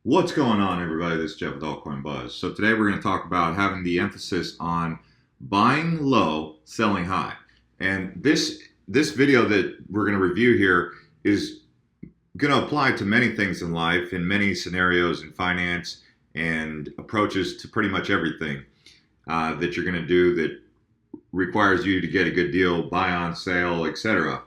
What's going on, everybody? This is Jeff with AltCoin Buzz. So today we're going to talk about having the emphasis on buying low, selling high. And this video that we're going to review here is going to apply to many things in life, in many scenarios in finance, and approaches to pretty much everything that you're going to do that requires you to get a good deal, buy on sale, etc.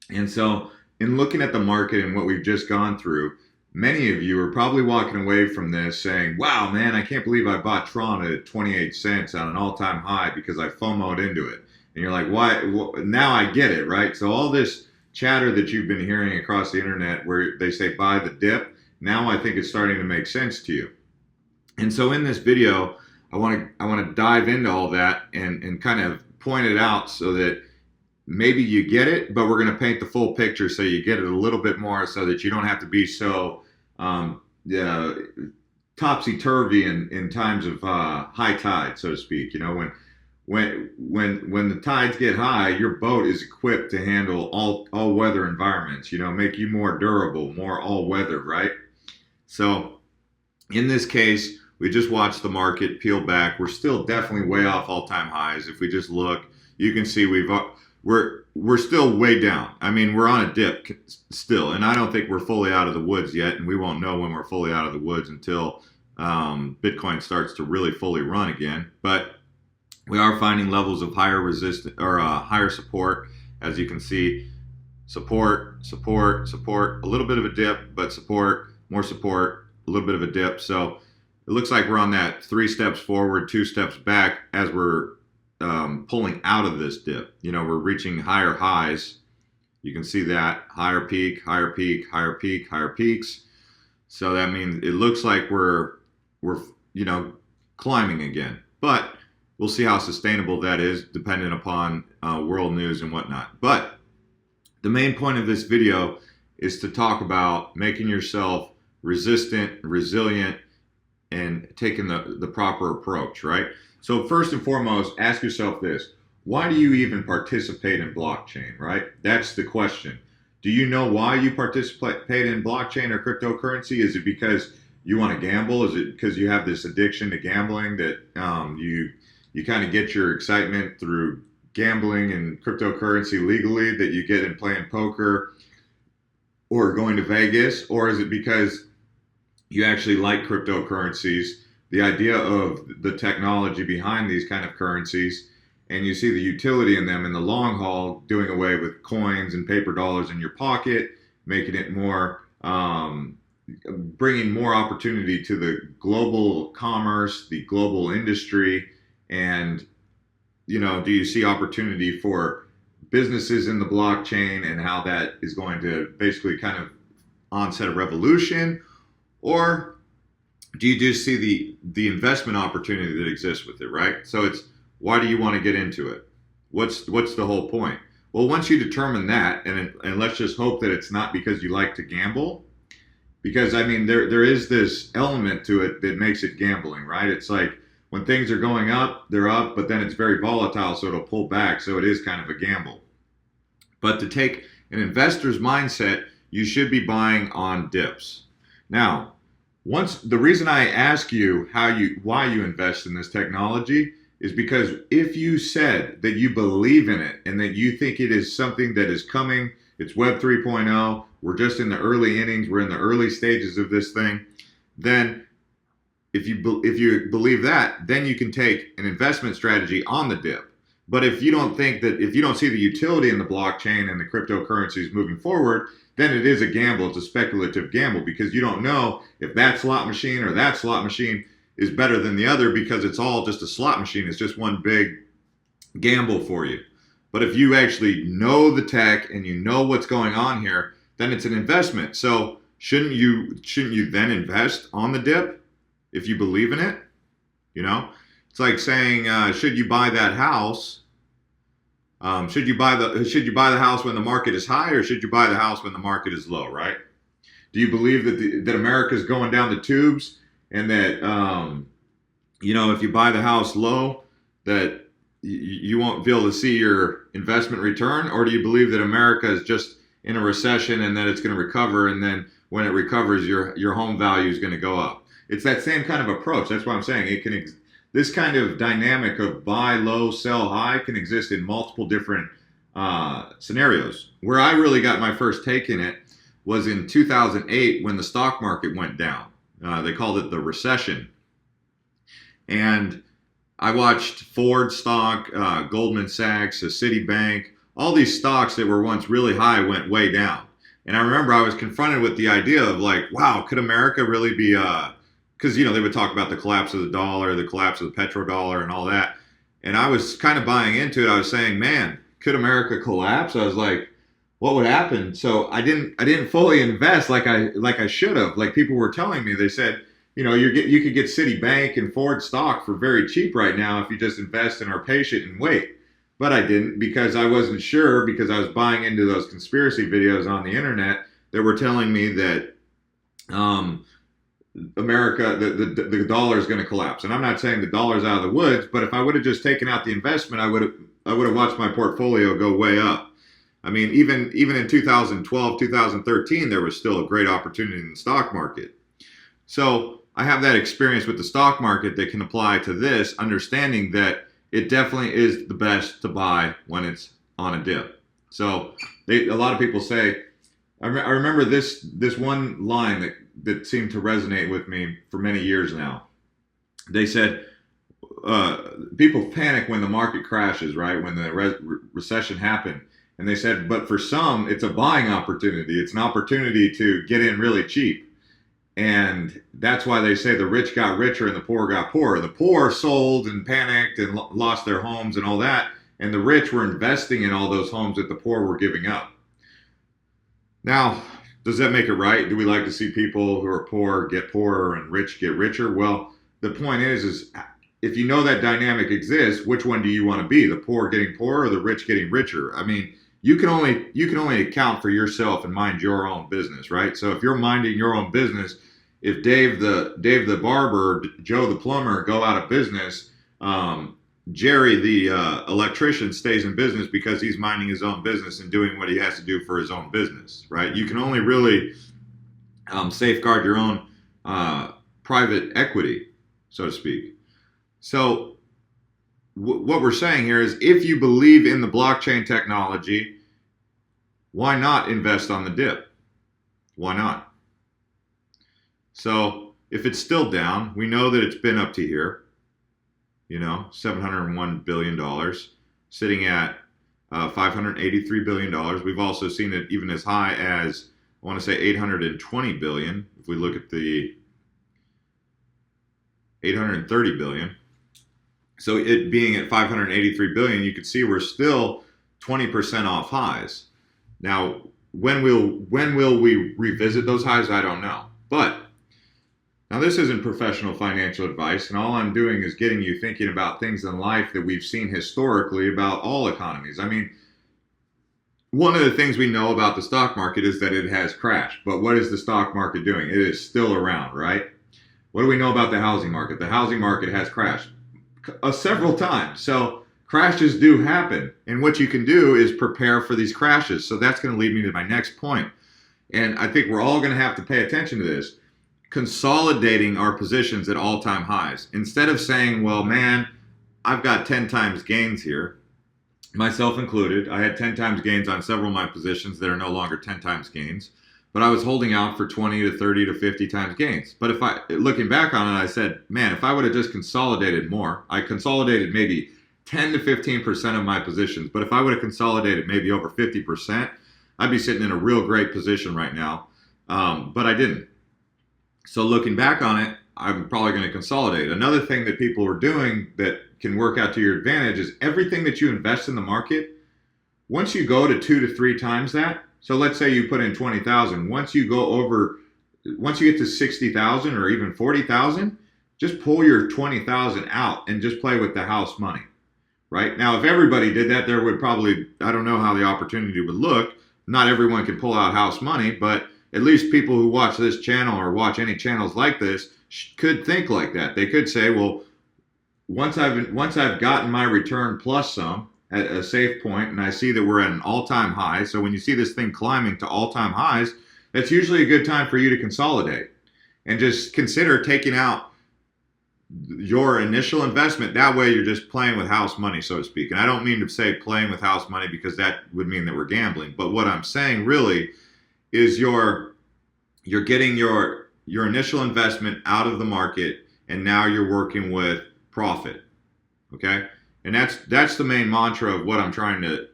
And so in looking at the market and what we've just gone through, many of you are probably walking away from this saying, wow, man, I can't believe I bought Tron at 28 cents on an all-time high because I FOMO'd into it. And you're like, why? Well, now I get it, right? So all this chatter that you've been hearing across the internet where they say buy the dip, now I think it's starting to make sense to you. And so in this video, I want to dive into all that and kind of point it out so that maybe you get it, but we're going to paint the full picture so you get it a little bit more so that you don't have to be so topsy-turvy in times of high tide, so to speak. You know, when the tides get high, your boat is equipped to handle all weather environments, you know, make you more durable, more all weather, right? So in this case, we just watched the market peel back. We're still definitely way off all-time highs. If we just look, you can see we're still way down. I mean, we're on a dip still, and I don't think we're fully out of the woods yet, and we won't know when we're fully out of the woods until Bitcoin starts to really fully run again. But we are finding levels of higher resistance or higher support, as you can see. Support, support, support, a little bit of a dip, but support, more support, a little bit of a dip. So it looks like we're on that 3 steps forward, 2 steps back as we're pulling out of this dip. You know, we're reaching higher highs. You can see that higher peak, higher peak, higher peak, higher peaks. So that means it looks like we're you know, climbing again. But we'll see how sustainable that is dependent upon world news and whatnot. But the main point of this video is to talk about making yourself resistant, resilient, and taking the proper approach, right? So first and foremost, ask yourself this. Why do you even participate in blockchain, right? That's the question. Do you know why you participate in blockchain or cryptocurrency? Is it because you want to gamble? Is it because you have this addiction to gambling that you kind of get your excitement through gambling and cryptocurrency legally that you get in playing poker or going to Vegas? Or is it because you actually like cryptocurrencies, the idea of the technology behind these kind of currencies, and you see the utility in them in the long haul, doing away with coins and paper dollars in your pocket, making it more, bringing more opportunity to the global commerce, the global industry, and, you know, do you see opportunity for businesses in the blockchain and how that is going to basically kind of onset a revolution? Or do you just see the investment opportunity that exists with it, right? So it's, why do you want to get into it? What's the whole point? Well, once you determine that, and let's just hope that it's not because you like to gamble, because I mean there is this element to it that makes it gambling, right? It's like when things are going up, they're up, but then it's very volatile, so it'll pull back, so it is kind of a gamble. But to take an investor's mindset, you should be buying on dips. Now, the reason I ask you why you invest in this technology is because if you said that you believe in it and that you think it is something that is coming, it's Web 3.0, we're just in the early innings, we're in the early stages of this thing, then if you believe that, then you can take an investment strategy on the dip. But if you don't see the utility in the blockchain and the cryptocurrencies moving forward, then it is a gamble. It's a speculative gamble because you don't know if that slot machine or that slot machine is better than the other because it's all just a slot machine. It's just one big gamble for you. But if you actually know the tech and you know what's going on here, then it's an investment. So shouldn't you then invest on the dip if you believe in it? You know, it's like saying, should you buy that house? Should you buy the house when the market is high, or should you buy the house when the market is low, right? Do you believe that America is going down the tubes and that you know, if you buy the house low that you won't be able to see your investment return? Or do you believe that America is just in a recession and that it's going to recover, and then when it recovers, your home value is going to go up. It's that same kind of approach. That's why I'm saying this kind of dynamic of buy low, sell high can exist in multiple different scenarios. Where I really got my first take in it was in 2008 when the stock market went down. They called it the recession. And I watched Ford stock, Goldman Sachs, Citibank, all these stocks that were once really high went way down. And I remember I was confronted with the idea of like, wow, could America really be, because, they would talk about the collapse of the dollar, the collapse of the petrodollar and all that. And I was kind of buying into it. I was saying, man, could America collapse? I was like, what would happen? So I didn't fully invest like I should have. Like people were telling me, they said, you could get Citibank and Ford stock for very cheap right now if you just invest and are patient and wait. But I didn't because I wasn't sure, because I was buying into those conspiracy videos on the internet that were telling me that America, the dollar is going to collapse. And I'm not saying the dollar's out of the woods, but if I would have just taken out the investment, I would have watched my portfolio go way up. I mean, even in 2012, 2013, there was still a great opportunity in the stock market. So I have that experience with the stock market that can apply to this, understanding that it definitely is the best to buy when it's on a dip. So a lot of people say, I remember this one line that seemed to resonate with me for many years now. They said, people panic when the market crashes, right? When the recession happened. And they said, but for some, it's a buying opportunity. It's an opportunity to get in really cheap. And that's why they say the rich got richer and the poor got poorer. The poor sold and panicked and lost their homes and all that. And the rich were investing in all those homes that the poor were giving up. Now, does that make it right? Do we like to see people who are poor get poorer and rich get richer? Well, the point is if you know that dynamic exists, which one do you want to be? The poor getting poorer or the rich getting richer? I mean, you can only account for yourself and mind your own business, right? So if you're minding your own business, if Dave the barber, Joe the plumber go out of business, Jerry the electrician stays in business because he's minding his own business and doing what he has to do for his own business, right? You can only really safeguard your own private equity, so to speak. So what we're saying here is, if you believe in the blockchain technology, why not invest on the dip? Why not? So if it's still down, we know that it's been up to here, $701 billion, sitting at $583 billion. We've also seen it even as high as, I want to say, $820 billion. If we look at the $830 billion. So it being at 583 billion, you can see we're still 20% off highs. Now, when will we revisit those highs? I don't know. But now this isn't professional financial advice, and all I'm doing is getting you thinking about things in life that we've seen historically about all economies. I mean, one of the things we know about the stock market is that it has crashed. But what is the stock market doing? It is still around, right? What do we know about the housing market? The housing market has crashed several times. So crashes do happen. And what you can do is prepare for these crashes. So that's going to lead me to my next point. And I think we're all going to have to pay attention to this. Consolidating our positions at all-time highs. Instead of saying, well, man, I've got 10 times gains here, myself included. I had 10 times gains on several of my positions that are no longer 10 times gains. But I was holding out for 20 to 30 to 50 times gains. But looking back on it, I said, man, if I would have just consolidated more, I consolidated maybe 10 to 15% of my positions. But if I would have consolidated maybe over 50%, I'd be sitting in a real great position right now. But I didn't. So looking back on it, I'm probably going to consolidate. Another thing that people are doing that can work out to your advantage is everything that you invest in the market, once you go to 2 to 3 times that, so let's say you put in 20,000. Once you get to 60,000 or even 40,000, just pull your 20,000 out and just play with the house money, right? Now, if everybody did that, there would probably, I don't know how the opportunity would look. Not everyone can pull out house money, but at least people who watch this channel or watch any channels like this could think like that. They could say, well, once I've gotten my return plus some, at a safe point, and I see that we're at an all-time high. So when you see this thing climbing to all-time highs, that's usually a good time for you to consolidate and just consider taking out your initial investment. That way you're just playing with house money, so to speak. And I don't mean to say playing with house money because that would mean that we're gambling. But what I'm saying really is you're getting your initial investment out of the market, and now you're working with profit. Okay? And that's the main mantra of what I'm trying to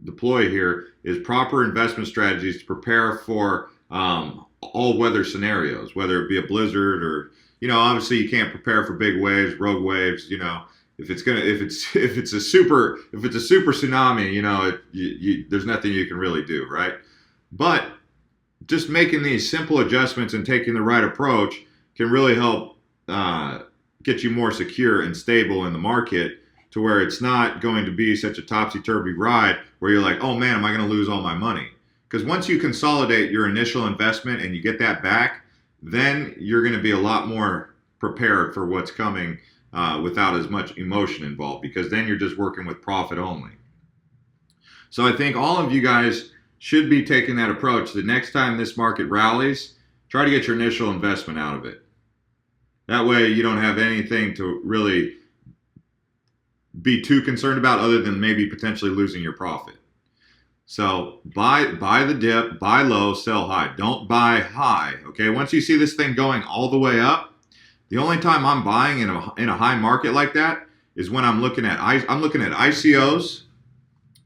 deploy here is proper investment strategies to prepare for all weather scenarios, whether it be a blizzard or, obviously you can't prepare for big waves, rogue waves. If it's a super tsunami, there's nothing you can really do, right? But just making these simple adjustments and taking the right approach can really help get you more secure and stable in the market, to where it's not going to be such a topsy-turvy ride where you're like, oh man, am I going to lose all my money? Because once you consolidate your initial investment and you get that back, then you're going to be a lot more prepared for what's coming without as much emotion involved, because then you're just working with profit only. So I think all of you guys should be taking that approach. The next time this market rallies, try to get your initial investment out of it. That way you don't have anything to really be too concerned about other than maybe potentially losing your profit. So buy the dip, buy low, sell high. Don't buy high. Okay, once you see this thing going all the way up, the only time I'm buying in a high market like that is when I'm looking at ICOs.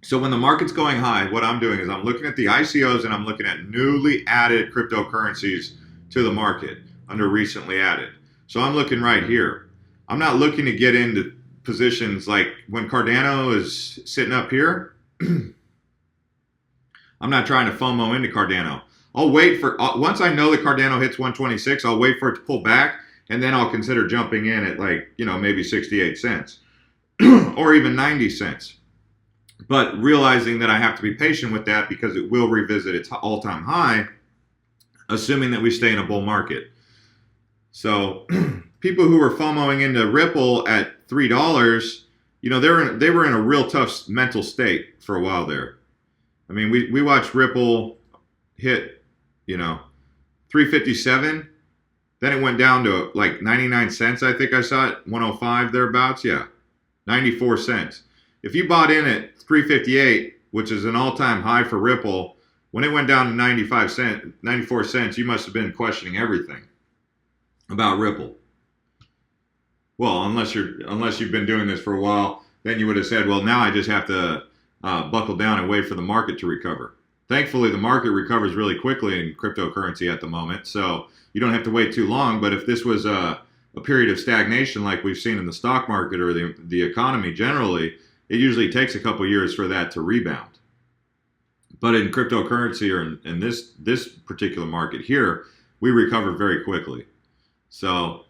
So when the market's going high, what I'm doing is I'm looking at the ICOs and I'm looking at newly added cryptocurrencies to the market under recently added. So I'm looking right here. I'm not looking to get into positions like when Cardano is sitting up here. I'm not trying to FOMO into Cardano. I'll wait for, once I know that Cardano hits 126, I'll wait for it to pull back, and then I'll consider jumping in at maybe 68 cents or even 90 cents. But realizing that I have to be patient with that because it will revisit its all-time high, assuming that we stay in a bull market. So people who were FOMOing into Ripple at $3, they were in a real tough mental state for a while there. I mean, we watched Ripple hit, 357. Then it went down to like 99 cents. I think I saw it, 105 thereabouts. Yeah, 94 cents. If you bought in at 358, which is an all-time high for Ripple, when it went down to 94 cents, you must have been questioning everything about Ripple. Well, unless you've been doing this for a while, then you would have said, well, now I just have to buckle down and wait for the market to recover. Thankfully, the market recovers really quickly in cryptocurrency at the moment, so you don't have to wait too long. But if this was a period of stagnation like we've seen in the stock market or the economy generally, it usually takes a couple years for that to rebound. But in cryptocurrency or in this particular market here, we recover very quickly. So,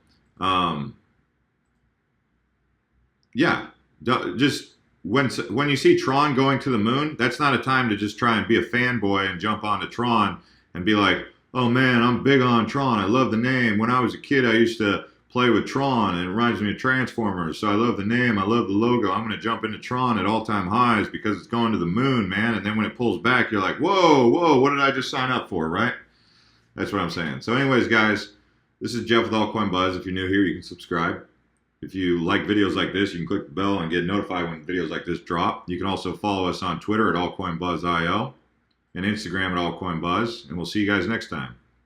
just when you see Tron going to the moon, that's not a time to just try and be a fanboy and jump onto Tron and be like, oh man, I'm big on Tron. I love the name. When I was a kid, I used to play with Tron, and it reminds me of Transformers. So I love the name. I love the logo. I'm going to jump into Tron at all-time highs because it's going to the moon, man. And then when it pulls back, you're like, whoa, what did I just sign up for, right? That's what I'm saying. So anyways, guys, this is Jeff with AltCoin Buzz. If you're new here, you can subscribe. If you like videos like this, you can click the bell and get notified when videos like this drop. You can also follow us on Twitter at AltCoinBuzzIO and Instagram at AltCoinBuzz. And we'll see you guys next time.